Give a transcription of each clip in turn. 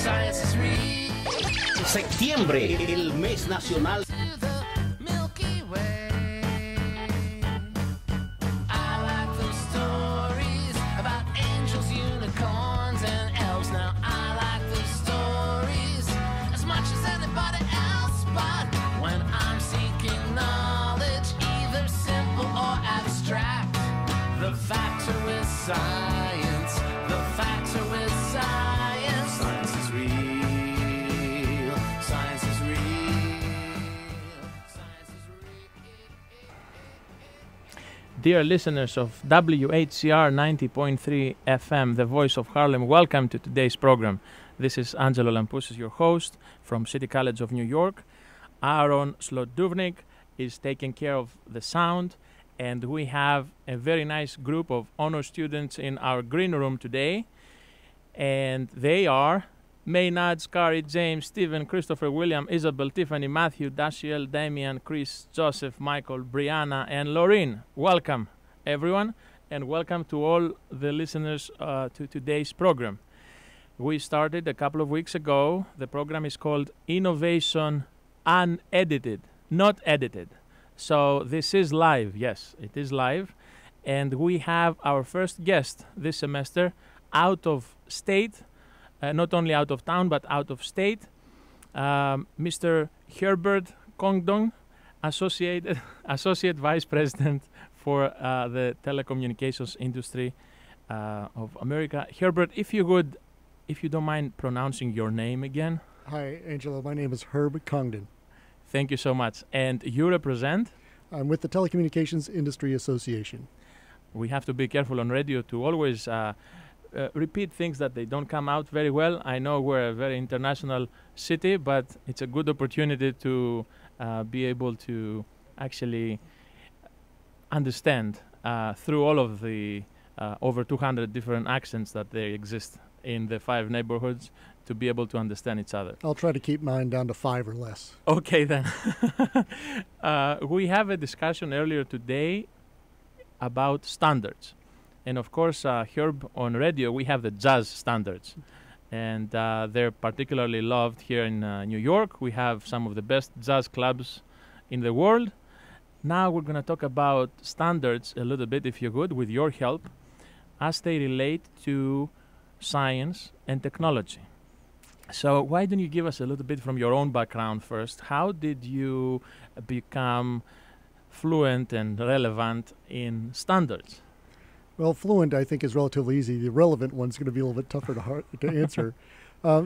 Science is real. Septiembre, el mes nacional. Science, the factor with science. Science is real. Science is real. Science is real. Dear listeners of WHCR 90.3 FM, the voice of Harlem, welcome to today's program. This is Angelo Lampoussis, your host from City College of New York. Aaron Slotduvnik is taking care of the sound. And we have a very nice group of honor students in our green room today. And they are Maynard, Scary, James, Stephen, Christopher, William, Isabel, Tiffany, Matthew, Dashiell, Damian, Chris, Joseph, Michael, Brianna, and Laureen. Welcome, everyone, and welcome to all the listeners to today's program. We started a couple of weeks ago. The program is called Innovation Unedited, not edited. So this is live, yes, it is live, and we have our first guest this semester out of state, not only out of town, but out of state, Mr. Herbert Kongdong, Associate Vice President for the telecommunications industry of America. Herbert, if you don't mind pronouncing your name again. Hi, Angelo. My name is Herb Congdon. Thank you so much. And you represent? I'm with the Telecommunications Industry Association. We have to be careful on radio to always repeat things that they don't come out very well. I know we're a very international city, but it's a good opportunity to be able to actually understand through all of the over 200 different accents that they exist in the 5 neighborhoods, to be able to understand each other. I'll try to keep mine down to 5 or less. Okay, then. We have a discussion earlier today about standards. And of course, Herb, on radio, we have the jazz standards. And they're particularly loved here in New York. We have some of the best jazz clubs in the world. Now we're going to talk about standards a little bit, if you could, with your help, as they relate to science and technology. So why don't you give us a little bit from your own background first? How did you become fluent and relevant in standards? Well, fluent, I think, is relatively easy. The relevant one's going to be a little bit tougher to answer.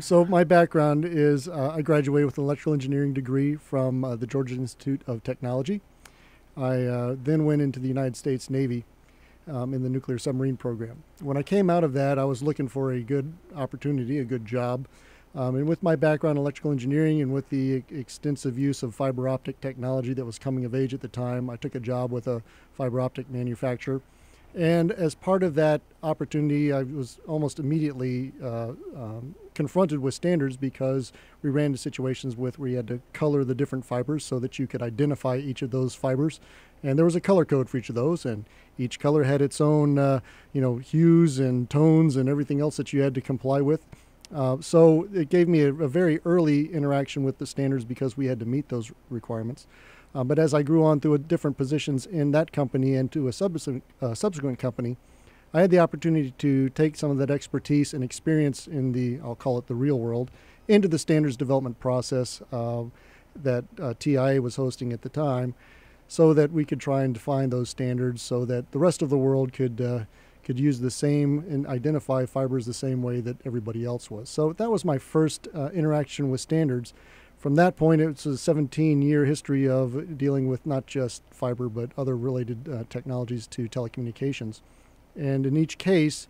So my background is I graduated with an electrical engineering degree from the Georgia Institute of Technology. I then went into the United States Navy in the nuclear submarine program. When I came out of that, I was looking for a good opportunity, a good job. And with my background in electrical engineering and with the extensive use of fiber optic technology that was coming of age at the time, I took a job with a fiber optic manufacturer. And as part of that opportunity, I was almost immediately confronted with standards, because we ran into situations where you had to color the different fibers so that you could identify each of those fibers. And there was a color code for each of those, and each color had its own hues and tones and everything else that you had to comply with. So it gave me a very early interaction with the standards, because we had to meet those requirements. But as I grew on through different positions in that company and to a subsequent company, I had the opportunity to take some of that expertise and experience in the, I'll call it the real world, into the standards development process that TIA was hosting at the time, so that we could try and define those standards so that the rest of the world could use the same and identify fibers the same way that everybody else was. So that was my first interaction with standards. From that point, it's a 17-year history of dealing with not just fiber, but other related technologies to telecommunications. And in each case,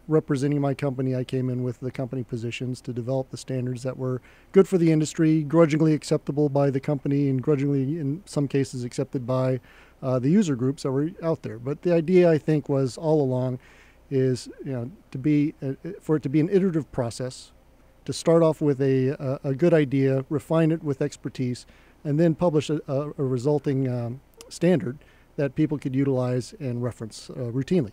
representing my company, I came in with the company positions to develop the standards that were good for the industry, grudgingly acceptable by the company, and grudgingly, in some cases, accepted by the user groups that were out there. But the idea, I think, was all along is for it to be an iterative process, to start off with a good idea, refine it with expertise, and then publish a resulting standard that people could utilize and reference routinely.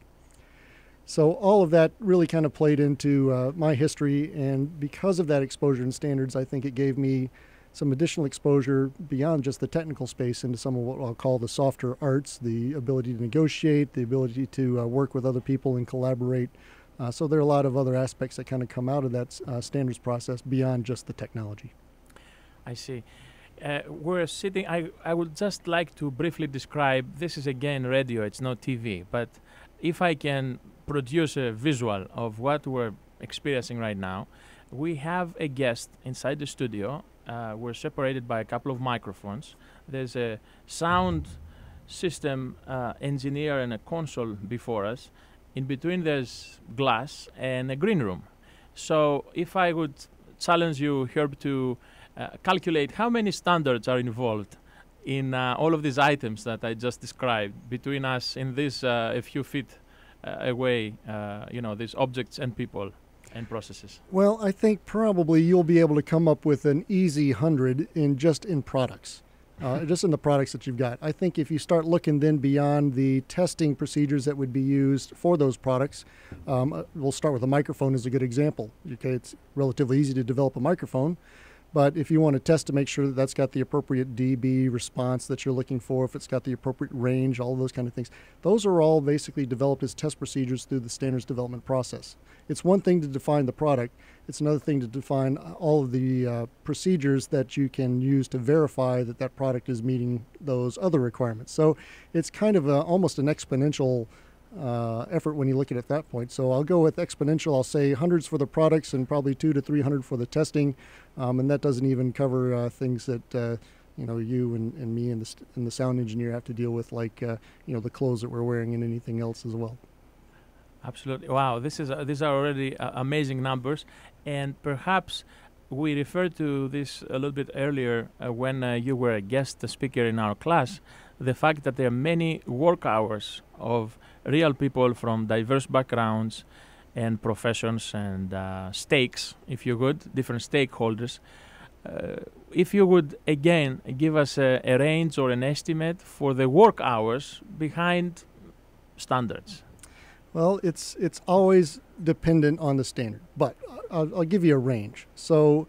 So all of that really kind of played into my history, and because of that exposure in standards, I think it gave me some additional exposure beyond just the technical space into some of what I'll call the softer arts, the ability to negotiate, the ability to work with other people and collaborate. So there are a lot of other aspects that kind of come out of that standards process beyond just the technology. I see. We're sitting, I would just like to briefly describe, this is again radio, it's not TV, but if I can produce a visual of what we're experiencing right now, we have a guest inside the studio. We're separated by a couple of microphones. There's a sound system engineer and a console before us. In between there's glass and a green room. So if I would challenge you, Herb, to calculate how many standards are involved in all of these items that I just described between us in this a few feet away, these objects and people and processes. Well, I think probably you'll be able to come up with an easy 100 just in products. Just in the products that you've got. I think if you start looking then beyond the testing procedures that would be used for those products, we'll start with a microphone as a good example. Okay, it's relatively easy to develop a microphone, but if you want to test to make sure that that's got the appropriate dB response that you're looking for, if it's got the appropriate range, all of those kind of things, those are all basically developed as test procedures through the standards development process. It's one thing to define the product. It's another thing to define all of the procedures that you can use to verify that that product is meeting those other requirements. So it's kind of almost an exponential effort when you look at it at that point. So I'll go with exponential. I'll say hundreds for the products and probably 200 to 300 for the testing, and that doesn't even cover things that you and me and the sound engineer have to deal with, like the clothes that we're wearing and anything else as well. Absolutely. Wow, these are already amazing numbers, and perhaps we referred to this a little bit earlier when you were a guest speaker in our class, the fact that there are many work hours of real people from diverse backgrounds and professions and stakes, if you would, different stakeholders. If you would, again, give us a range or an estimate for the work hours behind standards. Well, it's always dependent on the standard, but I'll give you a range. So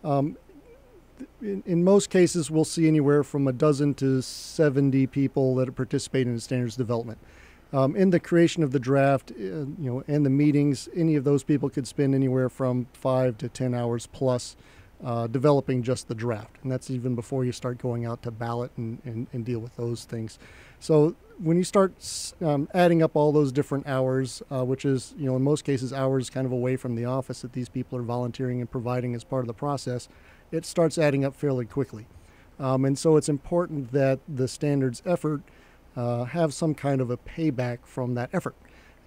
in most cases, we'll see anywhere from a dozen to 70 people that participate in the standards development. In the creation of the draft, and the meetings, any of those people could spend anywhere from 5 to 10 hours plus developing just the draft. And that's even before you start going out to ballot and deal with those things. So when you start adding up all those different hours, which is, in most cases, hours kind of away from the office that these people are volunteering and providing as part of the process, it starts adding up fairly quickly. And so it's important that the standards effort have some kind of a payback from that effort.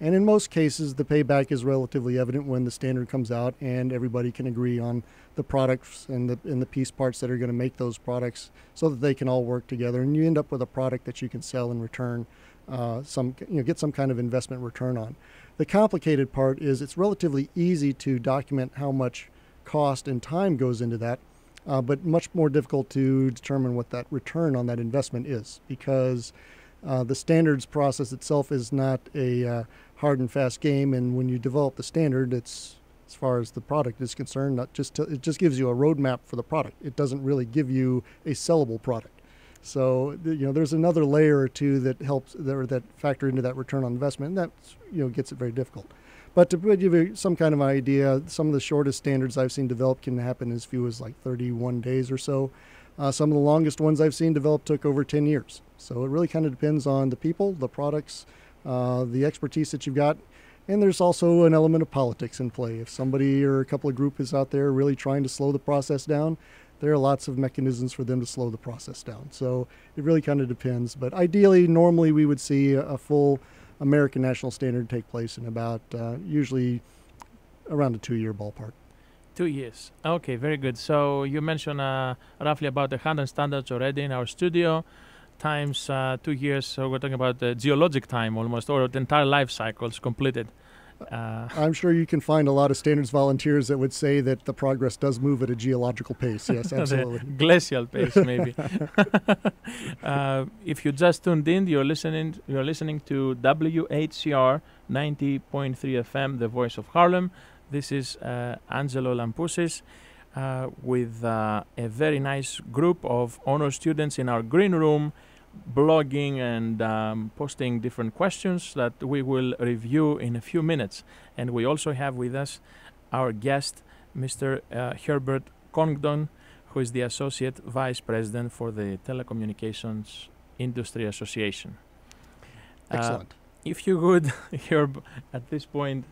And in most cases, the payback is relatively evident when the standard comes out and everybody can agree on the products and the piece parts that are going to make those products so that they can all work together. And you end up with a product that you can sell and return get some kind of investment return on. The complicated part is it's relatively easy to document how much cost and time goes into that, but much more difficult to determine what that return on that investment is, because the standards process itself is not a hard and fast game, and when you develop the standard, it's, as far as the product is concerned, it just gives you a roadmap for the product. It doesn't really give you a sellable product. So there's another layer or two that helps that factor into that return on investment, and that gets it very difficult. But to give you some kind of idea, some of the shortest standards I've seen develop can happen as few as like 31 days or so. Some of the longest ones I've seen develop took over 10 years. So it really kind of depends on the people, the products, the expertise that you've got. And there's also an element of politics in play. If somebody or a couple of groups is out there really trying to slow the process down, there are lots of mechanisms for them to slow the process down. So it really kind of depends. But ideally, normally we would see a full American national standard take place in about usually around a 2-year ballpark. 2 years. Okay, very good. So you mentioned roughly about 100 standards already in our studio, times 2 years. So we're talking about the geologic time almost, or the entire life cycles completed. I'm sure you can find a lot of standards volunteers that would say that the progress does move at a geological pace. Yes, absolutely. Glacial pace, maybe. If you just tuned in, you're listening to WHCR 90.3 FM, the voice of Harlem. This is Angelo Lampousis with a very nice group of honor students in our green room, blogging and posting different questions that we will review in a few minutes. And we also have with us our guest, Mr. Herbert Congdon, who is the Associate Vice President for the Telecommunications Industry Association. Excellent. If you would, Herb, at this point,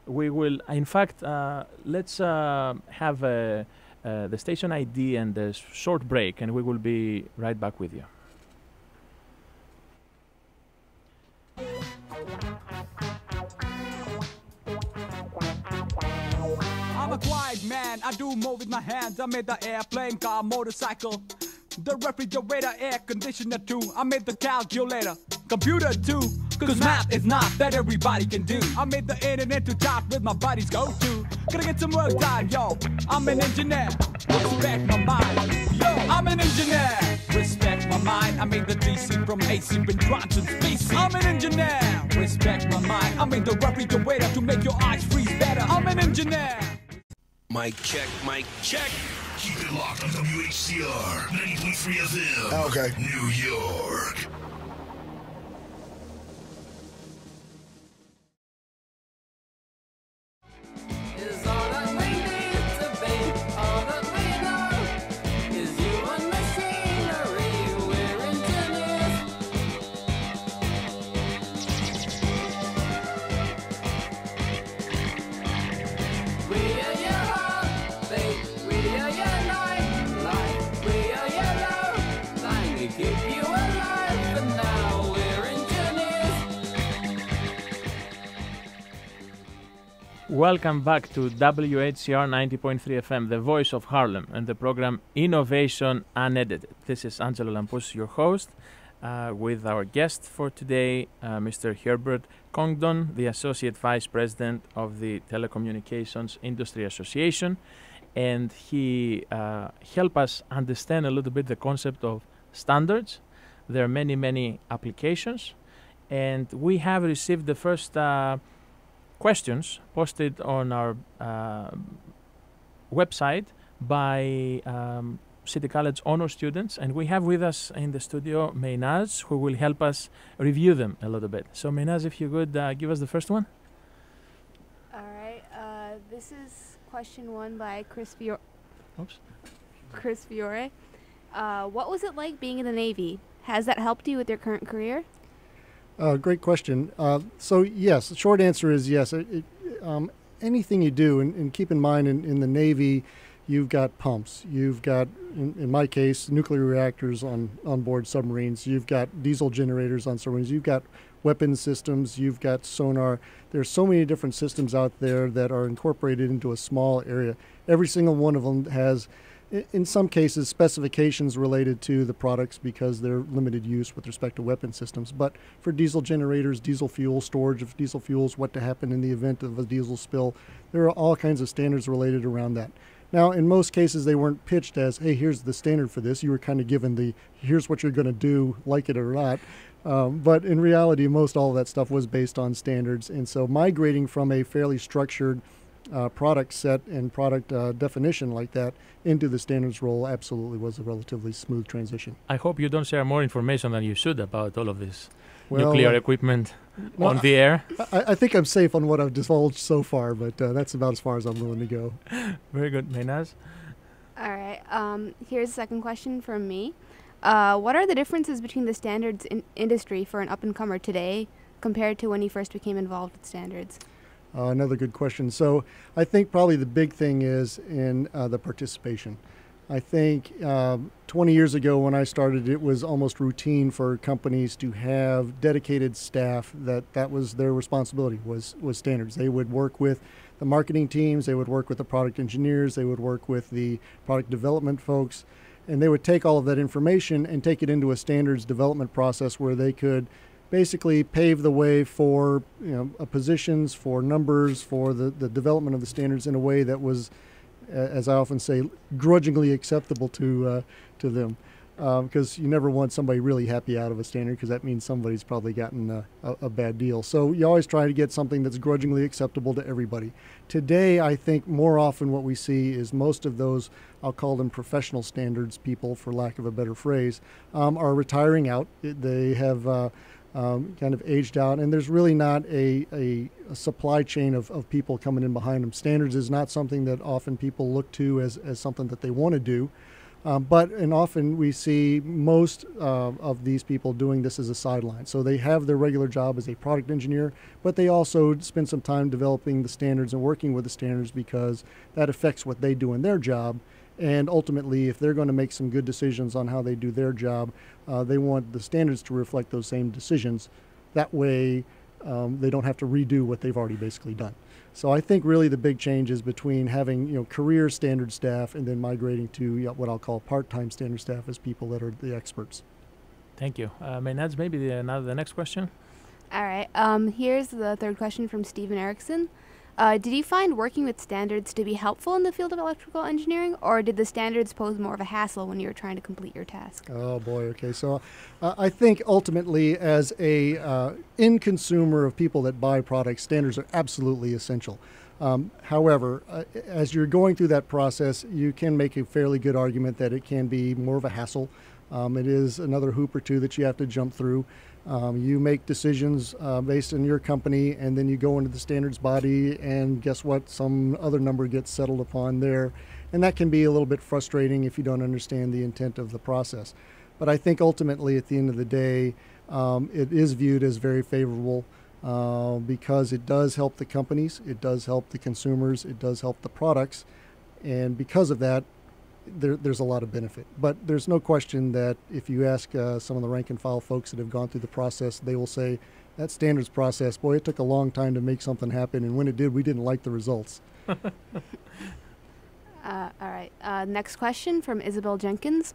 we will, in fact, let's have the station ID and a short break, and we will be right back with you. I'm a quiet man, I do more with my hands. I made the airplane, car, motorcycle, the refrigerator, air conditioner too. I made the calculator, computer too. Cause math is not that everybody can do. I made the internet to talk with my buddies go to. Gonna get some work done, yo. I'm an engineer, respect my mind. Yo, I'm an engineer, respect my mind. I made the DC from AC when Bronson's BC. I'm an engineer, respect my mind. I made the refrigerator to make your eyes freeze better. I'm an engineer. Mic check, mic check. Keep it locked on WHCR 90.3 FM. Okay. New York. Is all that we need to be, all that we know is you and machinery, we're engineers. We are your heartbeat, we are your life, we are your love line. We keep you alive, and now we're engineers. Welcome back to WHCR 90.3 FM, the voice of Harlem, and the program Innovation Unedited. This is Angelo Lampousis, your host, with our guest for today, Mr. Herbert Congdon, the Associate Vice President of the Telecommunications Industry Association. And he helped us understand a little bit the concept of standards. There are many, many applications. And we have received the first questions posted on our website by City College honor students, and we have with us in the studio Mehnaz, who will help us review them a little bit. So Mehnaz, if you could give us the first one. All right. This is question 1 by Chris Fiore. What was it like being in the Navy? Has that helped you with your current career? Great question. So yes, the short answer is yes. Anything you do, and keep in mind in the Navy, you've got pumps. You've got, in my case, nuclear reactors on board submarines. You've got diesel generators on submarines. You've got weapons systems. You've got sonar. There's so many different systems out there that are incorporated into a small area. Every single one of them has, in some cases, specifications related to the products because they're limited use with respect to weapon systems. But for diesel generators, diesel fuel, storage of diesel fuels, what to happen in the event of a diesel spill, there are all kinds of standards related around that. Now, in most cases, they weren't pitched as, hey, here's the standard for this. You were kind of given the, here's what you're going to do, like it or not. But in reality, most all of that stuff was based on standards. And so migrating from a fairly structured product set and product definition like that into the standards role absolutely was a relatively smooth transition. I hope you don't share more information than you should about all of this nuclear equipment on the air. I think I'm safe on what I've divulged so far, but that's about as far as I'm willing to go. Very good. Mehnaz? All right. Here's the second question from me. What are the differences between the standards industry for an up-and-comer today compared to when you first became involved with standards? Another good question. So I think probably the big thing is in the participation. I think 20 years ago when I started, it was almost routine for companies to have dedicated staff that was their responsibility, was standards. They would work with the marketing teams, they would work with the product engineers, they would work with the product development folks, and they would take all of that information and take it into a standards development process where they could basically pave the way for positions, for numbers, for the development of the standards in a way that was, as I often say, grudgingly acceptable to them. because you never want somebody really happy out of a standard, because that means somebody's probably gotten a bad deal. So you always try to get something that's grudgingly acceptable to everybody. Today, I think more often what we see is most of those, I'll call them professional standards people, for lack of a better phrase, are retiring out. They have kind of aged out, and there's really not a supply chain of people coming in behind them. Standards is not something that often people look to as something that they want to do. And often we see most of these people doing this as a sideline. So they have their regular job as a product engineer, but they also spend some time developing the standards and working with the standards, because that affects what they do in their job. And ultimately, if they're going to make some good decisions on how they do their job, they want the standards to reflect those same decisions. That way, they don't have to redo what they've already basically done. So I think really the big change is between having career standard staff and then migrating to what I'll call part-time standard staff as people that are the experts. Thank you. Maynadz, maybe the next question? All right. Here's the third question from Stephen Erickson. Did you find working with standards to be helpful in the field of electrical engineering, or did the standards pose more of a hassle when you were trying to complete your task? Oh boy, okay. So I think ultimately, as a end consumer of people that buy products, standards are absolutely essential. However, as you're going through that process, you can make a fairly good argument that it can be more of a hassle. It is another hoop or two that you have to jump through. You make decisions based on your company, and then you go into the standards body, and guess what? Some other number gets settled upon there. And that can be a little bit frustrating if you don't understand the intent of the process. But I think ultimately, at the end of the day, it is viewed as very favorable because it does help the companies, it does help the consumers, it does help the products. And because of that, there's a lot of benefit. But there's no question that if you ask some of the rank and file folks that have gone through the process, they will say that standards process, boy, it took a long time to make something happen, and when it did, we didn't like the results. All right. Next question from Isabel Jenkins.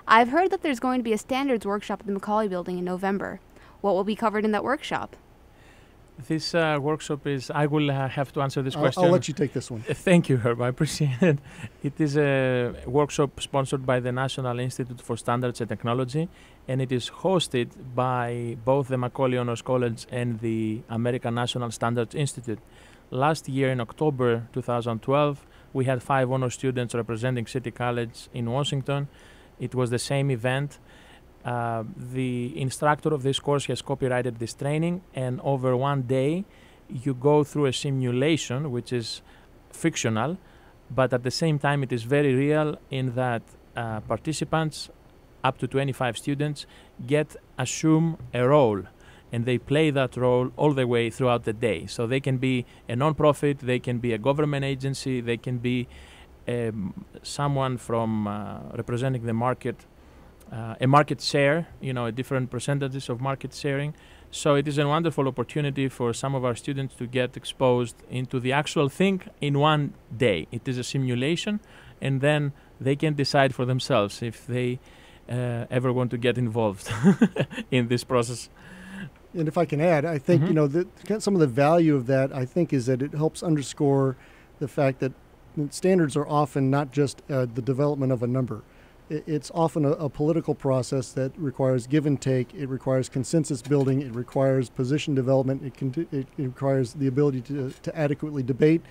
I've heard that there's going to be a standards workshop at the Macaulay Building in November. What will be covered in that workshop? This workshop is, I will have to answer this question. I'll let you take this one. Thank you, Herb. I appreciate it. It is a workshop sponsored by the National Institute for Standards and Technology, and it is hosted by both the Macaulay Honors College and the American National Standards Institute. Last year in October 2012, we had 5 honor students representing City College in Washington. It was the same event. The instructor of this course has copyrighted this training, and over one day you go through a simulation which is fictional, but at the same time it is very real in that participants, up to 25 students, assume a role, and they play that role all the way throughout the day. So they can be a non-profit, they can be a government agency, they can be someone from representing the market, a market share, different percentages of market sharing. So it is a wonderful opportunity for some of our students to get exposed into the actual thing in one day. It is a simulation, and then they can decide for themselves if they ever want to get involved in this process. And if I can add, I think, some of the value of that, I think, is that it helps underscore the fact that standards are often not just the development of a number. It's often a political process that requires give and take. It requires consensus building. It requires position development. It requires the ability to adequately debate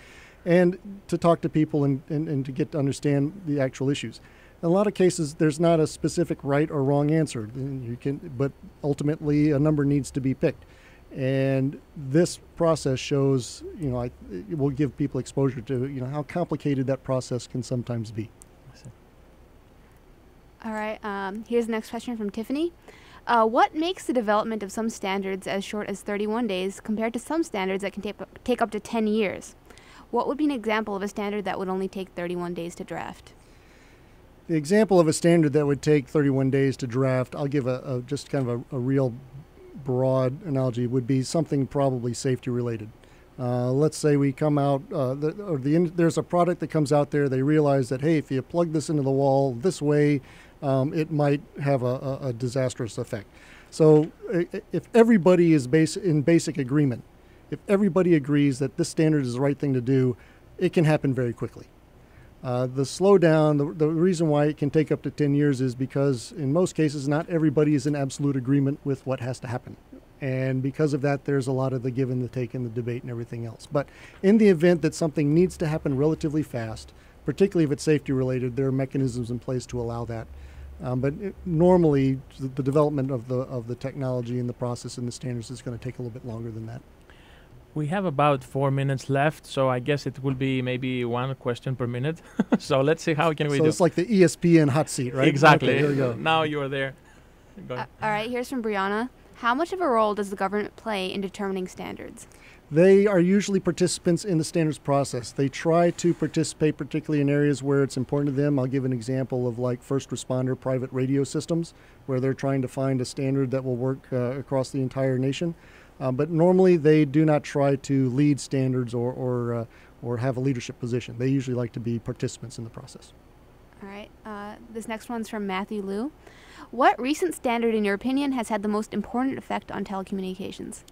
and to talk to people and to get to understand the actual issues. In a lot of cases, there's not a specific right or wrong answer. But ultimately, a number needs to be picked. And this process shows, it will give people exposure to, how complicated that process can sometimes be. All right. Here's the next question from Tiffany. What makes the development of some standards as short as 31 days compared to some standards that can take up to 10 years? What would be an example of a standard that would only take 31 days to draft? The example of a standard that would take 31 days to draft, I'll give just kind of a real broad analogy, would be something probably safety related. Let's say we come out, there's a product that comes out there, they realize that, hey, if you plug this into the wall this way, it might have a disastrous effect. So if everybody is in basic agreement, if everybody agrees that this standard is the right thing to do, it can happen very quickly. The slowdown, the reason why it can take up to 10 years is because in most cases, not everybody is in absolute agreement with what has to happen. And because of that, there's a lot of the give and the take and the debate and everything else. But in the event that something needs to happen relatively fast, particularly if it's safety related, there are mechanisms in place to allow that. Normally, the development of the technology and the process and the standards is going to take a little bit longer than that. We have about 4 minutes left, so I guess it will be maybe one question per minute. So let's see how can we do. So it's like the ESPN hot seat, right? Exactly. Okay, here we go. Now you are there. Go ahead. All right, here's from Brianna. How much of a role does the government play in determining standards? They are usually participants in the standards process. They try to participate particularly in areas where it's important to them. I'll give an example of like first responder private radio systems, where they're trying to find a standard that will work across the entire nation. But normally they do not try to lead standards or have a leadership position. They usually like to be participants in the process. All right, this next one's from Matthew Liu. What recent standard, in your opinion, has had the most important effect on telecommunications?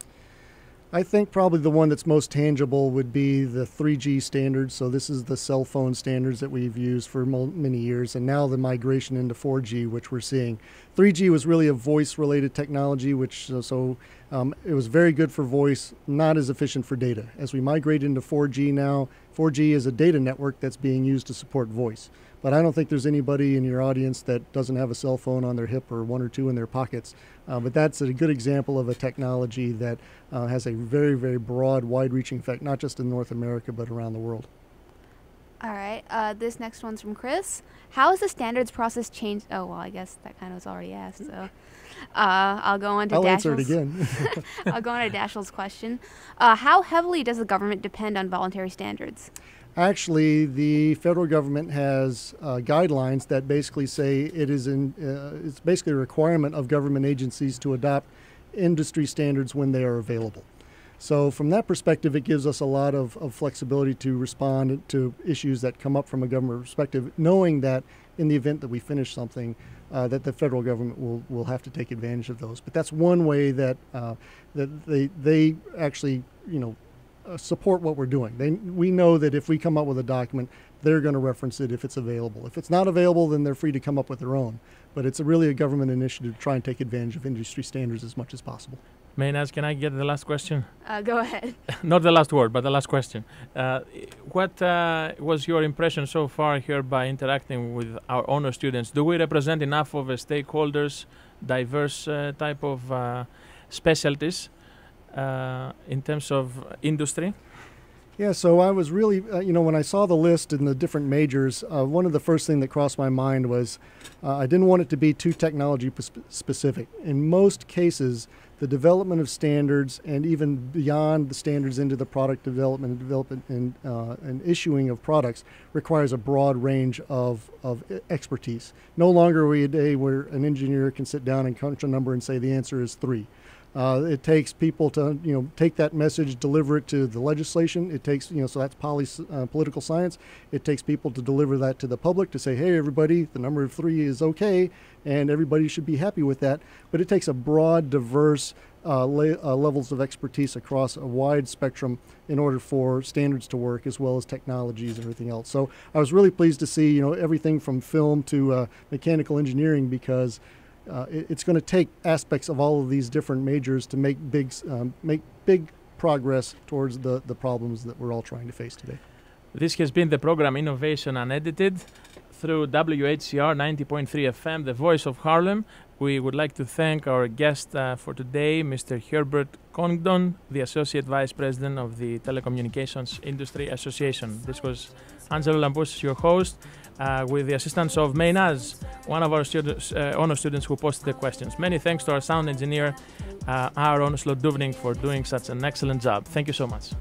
I think probably the one that's most tangible would be the 3G standards. So this is the cell phone standards that we've used for many years, and now the migration into 4G, which we're seeing. 3G was really a voice-related technology, which it was very good for voice, not as efficient for data. As we migrate into 4G now, 4G is a data network that's being used to support voice. But I don't think there's anybody in your audience that doesn't have a cell phone on their hip or one or two in their pockets. But that's a good example of a technology that has a very, very broad, wide-reaching effect, not just in North America, but around the world. All right, this next one's from Chris. How has the standards process changed? Oh, well, I guess that kind of was already asked, so I'll go on to I'll answer it again. I'll go on to Dashiell's question. How heavily does the government depend on voluntary standards? Actually, the federal government has guidelines that basically say it's basically a requirement of government agencies to adopt industry standards when they are available. So from that perspective, it gives us a lot of flexibility to respond to issues that come up from a government perspective, knowing that in the event that we finish something, that the federal government will have to take advantage of those. But that's one way that they actually, support what we're doing. We know that if we come up with a document, they're going to reference it if it's available. If it's not available, then they're free to come up with their own. But it's really a government initiative to try and take advantage of industry standards as much as possible. Maynaz, can I get the last question? Go ahead. Not the last word, but the last question. What was your impression so far here by interacting with our honor students? Do we represent enough of stakeholders, diverse type of specialties in terms of industry? Yeah, so I was really, when I saw the list and the different majors, one of the first things that crossed my mind was I didn't want it to be too technology specific. In most cases, the development of standards and even beyond the standards into the product development and issuing of products requires a broad range of expertise. No longer are we a day where an engineer can sit down and crunch a number and say the answer is 3. It takes people to, take that message, deliver it to the legislation. It takes, so that's political science. It takes people to deliver that to the public to say, hey, everybody, the number of 3 is okay, and everybody should be happy with that. But it takes a broad, diverse levels of expertise across a wide spectrum in order for standards to work, as well as technologies and everything else. So I was really pleased to see, everything from film to mechanical engineering, because it's going to take aspects of all of these different majors to make big progress towards the problems that we're all trying to face today. This has been the program Innovation Unedited through WHCR 90.3 FM, the voice of Harlem. We would like to thank our guest for today, Mr. Herbert Congdon, the Associate Vice President of the Telecommunications Industry Association. This was Angelo Lampousis, your host, with the assistance of Maynaz, one of our students, honor students who posted the questions. Many thanks to our sound engineer, Aaron Sloduvnik, for doing such an excellent job. Thank you so much.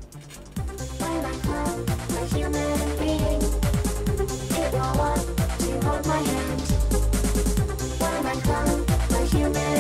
Human